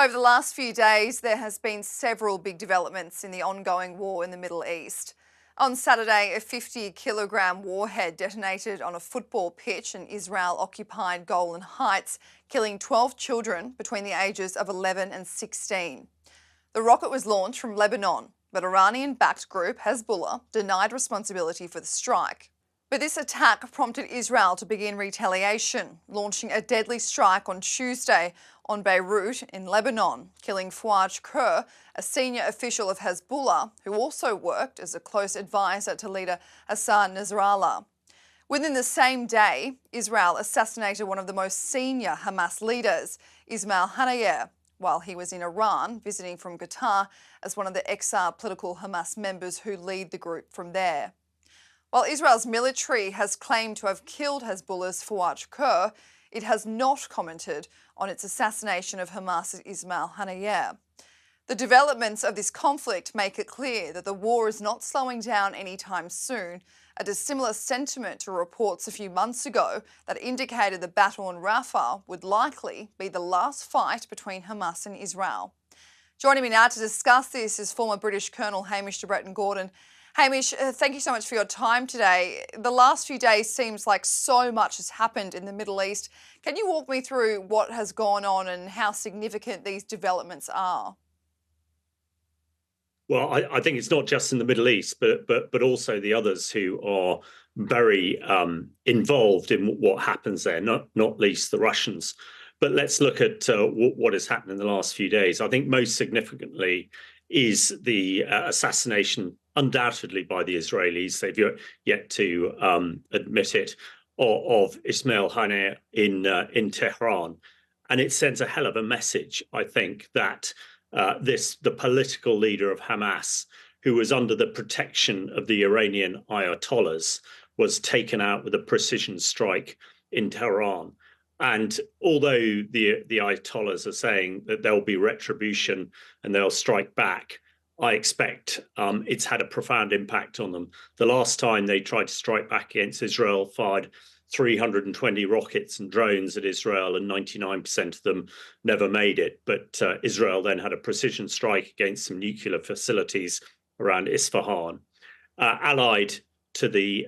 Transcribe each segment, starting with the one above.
Over the last few days, there has been several big developments in the ongoing war in the Middle East. On Saturday, a 50-kilogram warhead detonated on a football pitch in Israel-occupied Golan Heights, killing 12 children between the ages of 11 and 16. The rocket was launched from Lebanon, but Iranian-backed group Hezbollah denied responsibility for the strike. But this attack prompted Israel to begin retaliation, launching a deadly strike on Tuesday on Beirut in Lebanon, killing Fuad Shukr, a senior official of Hezbollah, who also worked as a close advisor to leader Hassan Nasrallah. Within the same day, Israel assassinated one of the most senior Hamas leaders, Ismail Haniyeh, while he was in Iran visiting from Qatar as one of the ex political Hamas members who lead the group from there. While Israel's military has claimed to have killed Hezbollah's Fuad Shukr, it has not commented on its assassination of Hamas's Ismail Haniyeh. The developments of this conflict make it clear that the war is not slowing down anytime soon, a dissimilar sentiment to reports a few months ago that indicated the battle in Rafah would likely be the last fight between Hamas and Israel. Joining me now to discuss this is former British Colonel Hamish de Bretton-Gordon. Hamish, thank you so much for your time today. The last few days seems like so much has happened in the Middle East. Can you walk me through what has gone on and how significant these developments are? Well, I think it's not just in the Middle East, but also the others who are very involved in what happens there, not least the Russians. But let's look at what has happened in the last few days. I think most significantly is the assassination, undoubtedly by the Israelis, they've yet to admit it, of Ismail Haniyeh in Tehran. And it sends a hell of a message, I think, that the political leader of Hamas, who was under the protection of the Iranian Ayatollahs, was taken out with a precision strike in Tehran. And although the Ayatollahs are saying that there'll be retribution and they'll strike back, I expect it's had a profound impact on them. The last time they tried to strike back against Israel, fired 320 rockets and drones at Israel, and 99% of them never made it. But Israel then had a precision strike against some nuclear facilities around Isfahan. Allied to the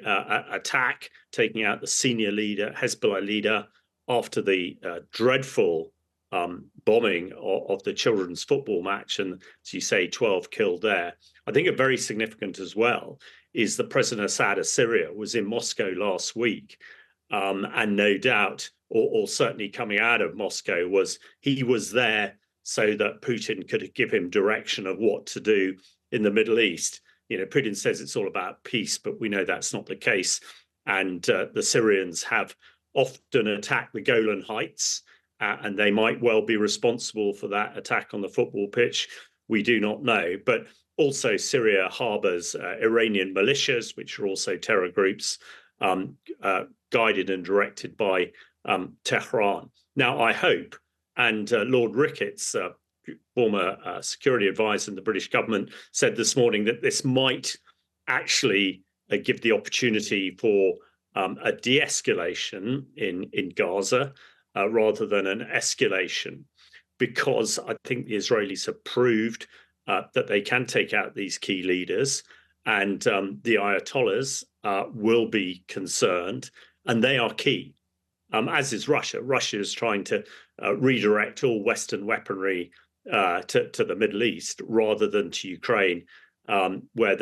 attack, taking out the senior leader, Hezbollah leader, after the dreadful bombing of the children's football match, and as you say, 12 killed there. I think very significant as well is that President Assad of Syria was in Moscow last week, and no doubt, or certainly coming out of Moscow, he was there so that Putin could give him direction of what to do in the Middle East. You know, Putin says it's all about peace, but we know that's not the case. And the Syrians have often attacked the Golan Heights, and they might well be responsible for that attack on the football pitch. We do not know. But also Syria harbors Iranian militias, which are also terror groups, guided and directed by Tehran. Now, I hope, and Lord Ricketts, former security advisor in the British government, said this morning that this might actually give the opportunity for a de-escalation in Gaza rather than an escalation, because I think the Israelis have proved that they can take out these key leaders, and the Ayatollahs will be concerned, and they are key, as is Russia. Russia is trying to redirect all Western weaponry to the Middle East rather than to Ukraine, where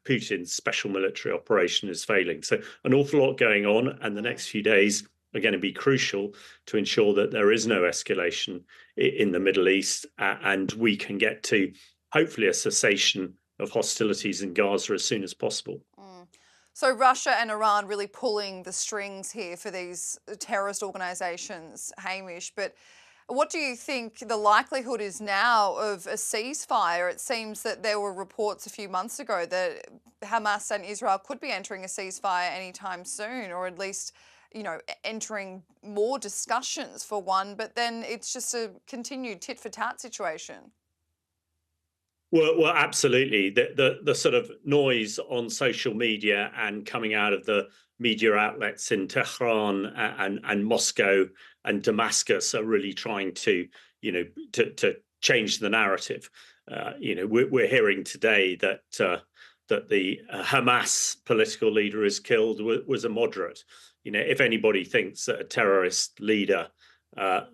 Putin's special military operation is failing. So an awful lot going on, and the next few days are going to be crucial to ensure that there is no escalation in the Middle East, and we can get to hopefully a cessation of hostilities in Gaza as soon as possible. So Russia and Iran really pulling the strings here for these terrorist organisations, Hamish. But what do you think the likelihood is now of a ceasefire? It seems that there were reports a few months ago that Hamas and Israel could be entering a ceasefire anytime soon, or at least, you know, entering more discussions for one, but then it's just a continued tit-for-tat situation. Well, absolutely. The sort of noise on social media and coming out of the media outlets in Tehran and Moscow and Damascus are really trying to to change the narrative. We're hearing today that the Hamas political leader is killed was a moderate. If anybody thinks that a terrorist leader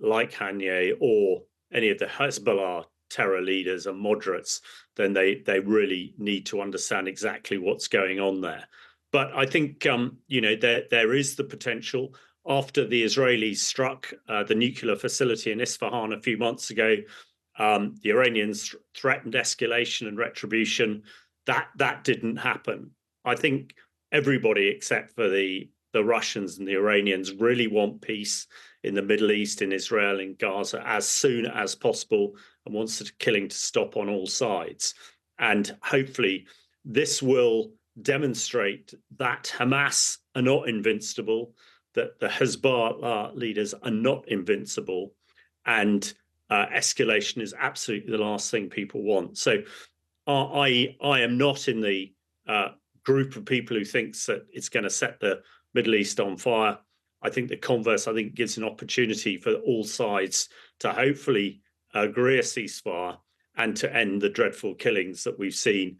like Haniyeh or any of the Hezbollah terror leaders are moderates, then they really need to understand exactly what's going on there. But I think there is the potential. After the Israelis struck the nuclear facility in Isfahan a few months ago, the Iranians threatened escalation and retribution. That didn't happen. I think everybody except for the Russians and the Iranians really want peace in the Middle East, in Israel, in Gaza as soon as possible, and wants the killing to stop on all sides. And hopefully this will demonstrate that Hamas are not invincible, that the Hezbollah leaders are not invincible, and escalation is absolutely the last thing people want. So I am not in the group of people who thinks that it's going to set the Middle East on fire. I think the converse, gives an opportunity for all sides to hopefully agree a ceasefire and to end the dreadful killings that we've seen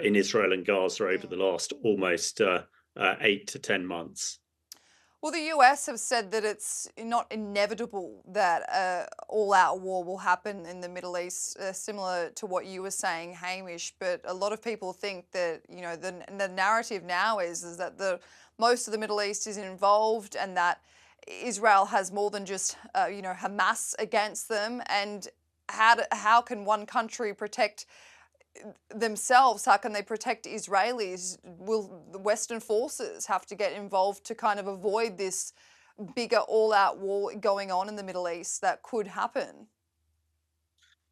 in Israel and Gaza over the last almost 8 to 10 months. Well, the US have said that it's not inevitable that all-out war will happen in the Middle East, similar to what you were saying, Hamish. But a lot of people think that, the narrative now is that most of the Middle East is involved, and that Israel has more than just, Hamas against them. And how can one country protect themselves? How can they protect Israelis? Will the Western forces have to get involved to kind of avoid this bigger all-out war going on in the Middle East that could happen?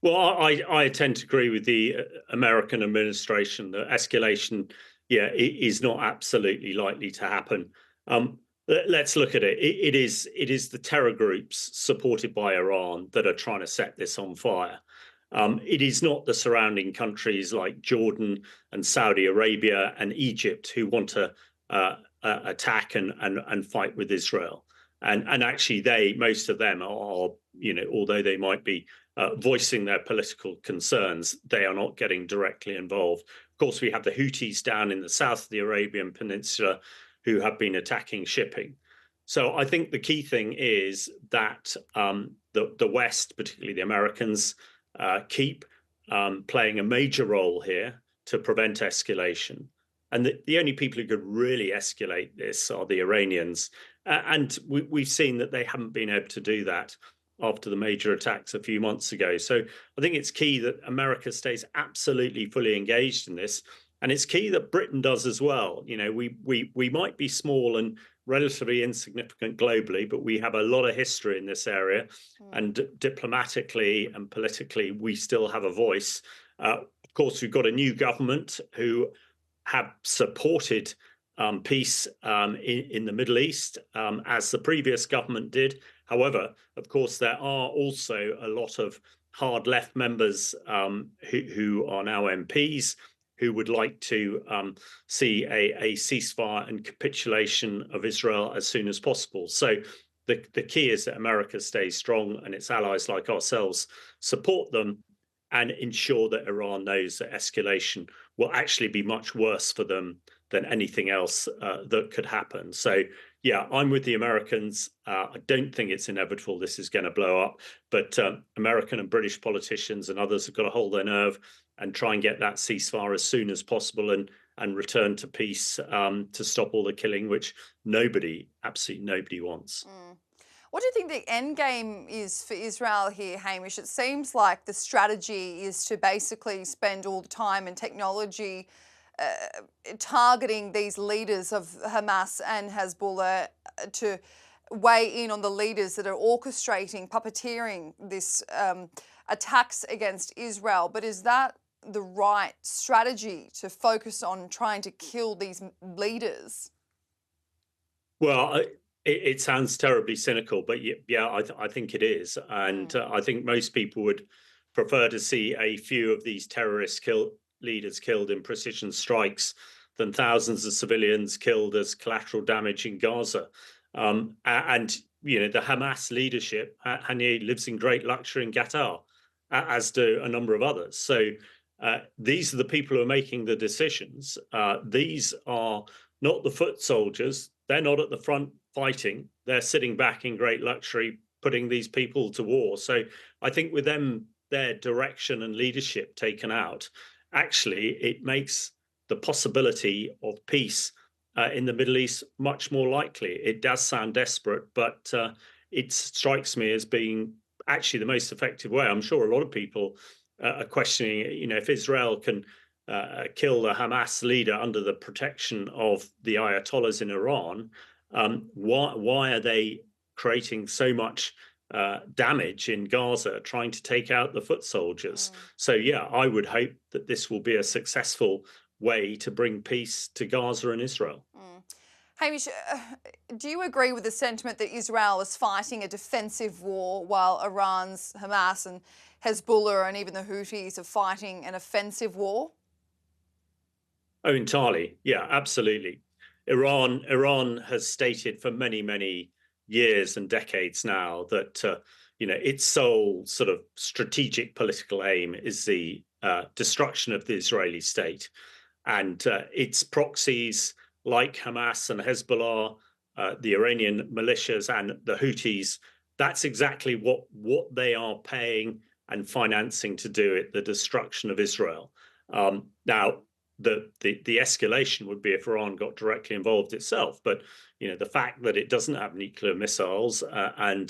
Well, I tend to agree with the American administration that escalation, is not absolutely likely to happen. Let's look at it. It is the terror groups supported by Iran that are trying to set this on fire. It is not the surrounding countries like Jordan and Saudi Arabia and Egypt who want to attack and fight with Israel. And actually, most of them are, although they might be voicing their political concerns, they are not getting directly involved. Of course, we have the Houthis down in the south of the Arabian Peninsula who have been attacking shipping. So I think the key thing is that the West, particularly the Americans, keep playing a major role here to prevent escalation. And the only people who could really escalate this are the Iranians. And we've seen that they haven't been able to do that after the major attacks a few months ago. So I think it's key that America stays absolutely fully engaged in this. And it's key that Britain does as well. We might be small and relatively insignificant globally, but we have a lot of history in this area. And diplomatically and politically, we still have a voice. Of course, we've got a new government who have supported peace in the Middle East, as the previous government did. However, of course, there are also a lot of hard left members who are now MPs who would like to see a ceasefire and capitulation of Israel as soon as possible. So the key is that America stays strong and its allies like ourselves support them and ensure that Iran knows that escalation will actually be much worse for them than anything else that could happen. So, yeah, I'm with the Americans. I don't think it's inevitable this is going to blow up, but American and British politicians and others have got to hold their nerve and try and get that ceasefire as soon as possible and return to peace to stop all the killing, which absolutely nobody wants. What do you think the end game is for Israel here, Hamish? It seems like the strategy is to basically spend all the time and technology targeting these leaders of Hamas and Hezbollah to weigh in on the leaders that are orchestrating, puppeteering this attacks against Israel. But is that the right strategy to focus on trying to kill these leaders? Well, it sounds terribly cynical, but yeah, I think it is. And I think most people would prefer to see a few of these terrorist leaders killed in precision strikes than thousands of civilians killed as collateral damage in Gaza. And the Hamas leadership, Haniyeh lives in great luxury in Qatar, as do a number of others. So these are the people who are making the decisions. These are not the foot soldiers. They're not at the front fighting. They're sitting back in great luxury, putting these people to war. So I think with them, their direction and leadership taken out, actually, it makes the possibility of peace in the Middle East much more likely. It does sound desperate, but it strikes me as being actually the most effective way. I'm sure a lot of people are questioning, if Israel can kill the Hamas leader under the protection of the Ayatollahs in Iran, why are they creating so much damage in Gaza, trying to take out the foot soldiers? So, yeah, I would hope that this will be a successful way to bring peace to Gaza and Israel. Hamish, do you agree with the sentiment that Israel is fighting a defensive war while Iran's Hamas and Hezbollah and even the Houthis are fighting an offensive war? Oh, entirely. Yeah, absolutely. Iran has stated for many, many years and decades now that its sole sort of strategic political aim is the destruction of the Israeli state, and its proxies like Hamas and Hezbollah, the Iranian militias and the Houthis. That's exactly what they are paying and financing to do it, the destruction of Israel. Now, the escalation would be if Iran got directly involved itself, but the fact that it doesn't have nuclear missiles and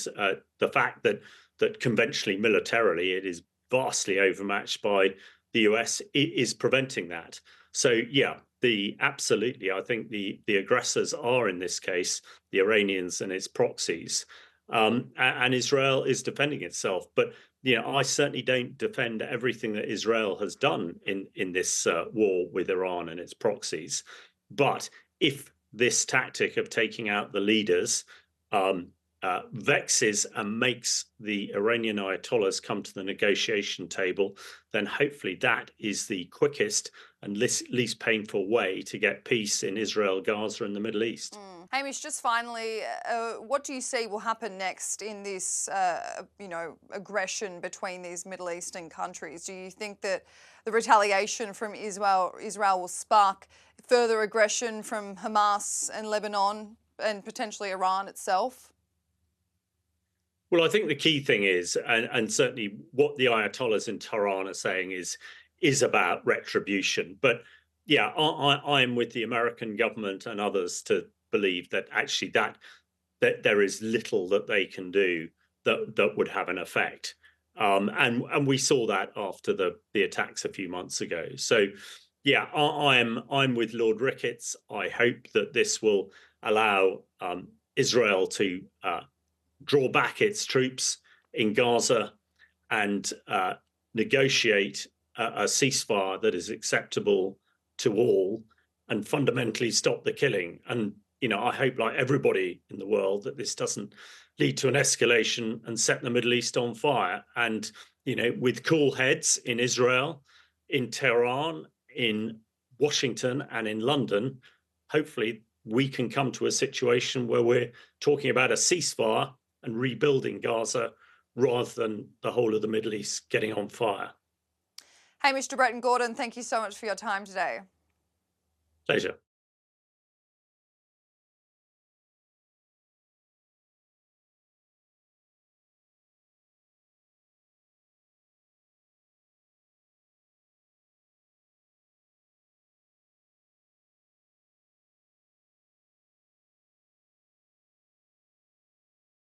the fact that conventionally militarily it is vastly overmatched by the US is preventing that. So yeah, absolutely, I think the aggressors are in this case the Iranians and its proxies, and Israel is defending itself. But I certainly don't defend everything that Israel has done in this war with Iran and its proxies. But if this tactic of taking out the leaders vexes and makes the Iranian Ayatollahs come to the negotiation table, then hopefully that is the quickest and least painful way to get peace in Israel, Gaza, and the Middle East. Hamish, just finally, what do you see will happen next in this, aggression between these Middle Eastern countries? Do you think that the retaliation from Israel will spark further aggression from Hamas and Lebanon and potentially Iran itself? Well, I think the key thing is, and certainly what the Ayatollahs in Tehran are saying is about retribution. But yeah, I'm with the American government and others to believe that actually that there is little that they can do that would have an effect. And we saw that after the attacks a few months ago. So yeah, I'm with Lord Ricketts. I hope that this will allow Israel to draw back its troops in Gaza and negotiate a ceasefire that is acceptable to all and fundamentally stop the killing. And, I hope, like everybody in the world, that this doesn't lead to an escalation and set the Middle East on fire. And, with cool heads in Israel, in Tehran, in Washington, and in London, hopefully we can come to a situation where we're talking about a ceasefire and rebuilding Gaza rather than the whole of the Middle East getting on fire. Hamish de Bretton-Gordon, thank you so much for your time today. Pleasure.